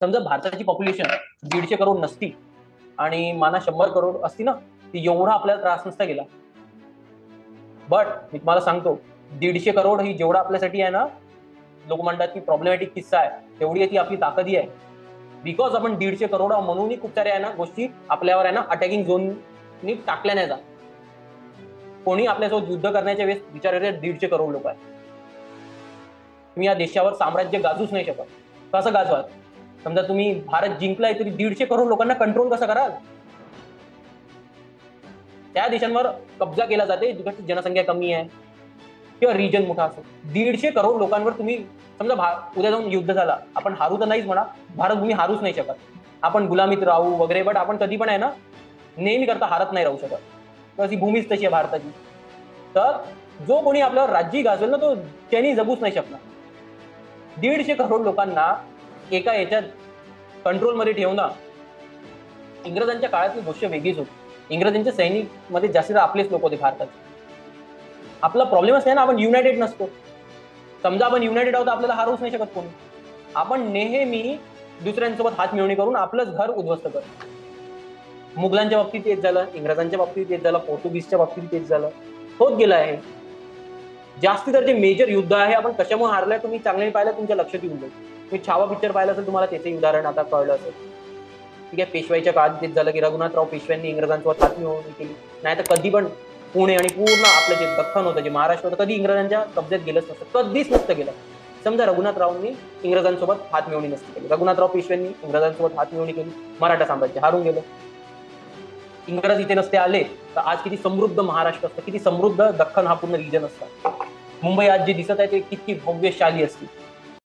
समजा भारताची पॉप्युलेशन 150 करोड नसती आणि माना 100 करोड असती ना, ती एवढा आपल्याला त्रास नसता गेला. बट मी तुम्हाला सांगतो, 150 करोड ही जेवढा आपल्यासाठी आहे ना, लोक म्हणतात की प्रॉब्लेमॅटिक किस्सा आहे, तेवढी ती आपली ताकदी आहे. बिकॉज आपण 150 करोड म्हणूनही खूप साऱ्या आहे ना गोष्टी आपल्यावर आहे ना अटॅकिंग झोननी टाकल्या नाही जात. कोणी आपल्यासोबत युद्ध करण्याच्या वेळेस विचार 150 करोड लोक आहेत. तुम्ही या देशावर साम्राज्य गाजूच नाही शकत. कसं गाजवाल? समजा तुम्ही भारत जिंकलाय तरी 150 करोड लोकांना कंट्रोल कसं कराल? त्या देशांवर कब्जा केला जाते जिकडची जनसंख्या कमी आहे किंवा रिजन मोठा असेल. 150 करोड लोकांवर तुम्ही समजा उद्या जाऊन युद्ध झाला, आपण हारू तर नाहीच म्हणा, भारत भूमी हारूच नाही शकत, आपण गुलामीत राहू वगैरे, बट आपण कधी पण आहे ना नेहमी करता हारत नाही राहू शकत. तशी भूमीच तशी आहे भारताची. तर जो कोणी आपल्यावर राज्य गाजवेल ना तो त्यांनी जगूच नाही शकणार. 150 करोड लोकांना एका याच्यात कंट्रोलमध्ये ठेवणं, इंग्रजांच्या काळातली गोष्ट वेगळीच होती. इंग्रजांच्या सैनिक मध्ये जास्तीत आपलेच लोक होते भारताचे. आपला प्रॉब्लेमच नाही ना, आपण युनायटेड नसतो. समजा आपण युनायटेड आहोत, आपल्याला हारूच नाही शकत कोणी. आपण नेहमी दुसऱ्यांसोबत हात मिळवणी करून आपलंच घर उद्ध्वस्त करतो. मुघलांच्या बाबतीत तेच झालं, इंग्रजांच्या बाबतीत तेच झालं, पोर्तुगीजच्या बाबतीत तेच झालं, होत गेलं आहे. जास्ती तर जे मेजर युद्ध आहे आपण कशामुळे हारलाय तुम्ही चांगले पाहिलं, तुमच्या लक्षात येऊन जाईल. तुम्ही छावा पिक्चर पाहिलं असेल, तुम्हाला त्याचे उदाहरण आता कळलं असेल. ठीक आहे, पेशवाईच्या काळात तेच झालं की रघुनाथराव पेशव्यांनी इंग्रजांसोबत हात मिळवणी केली. नाही तर कधी पण पुणे आणि पूर्ण आपलं जे दख्खन होतं, जे महाराष्ट्र होतं, कधी इंग्रजांच्या कब्जात गेलंच नसतं, कधीच नसतं गेलं. समजा रघुनाथरावांनी इंग्रजांसोबत हात मिळवणी नसती केली, रघुनाथराव पेशव्यांनी इंग्रजांसोबत हात मिळवणी केली, मराठा साम्राज्य हारून गेलं. इंग्रज इथे नसते आले तर आज किती समृद्ध महाराष्ट्र असतं, किती समृद्ध दख्खन हा पूर्ण रिजन असतं. मुंबई आज जे दिसत आहे ते किती भव्यशाली असते.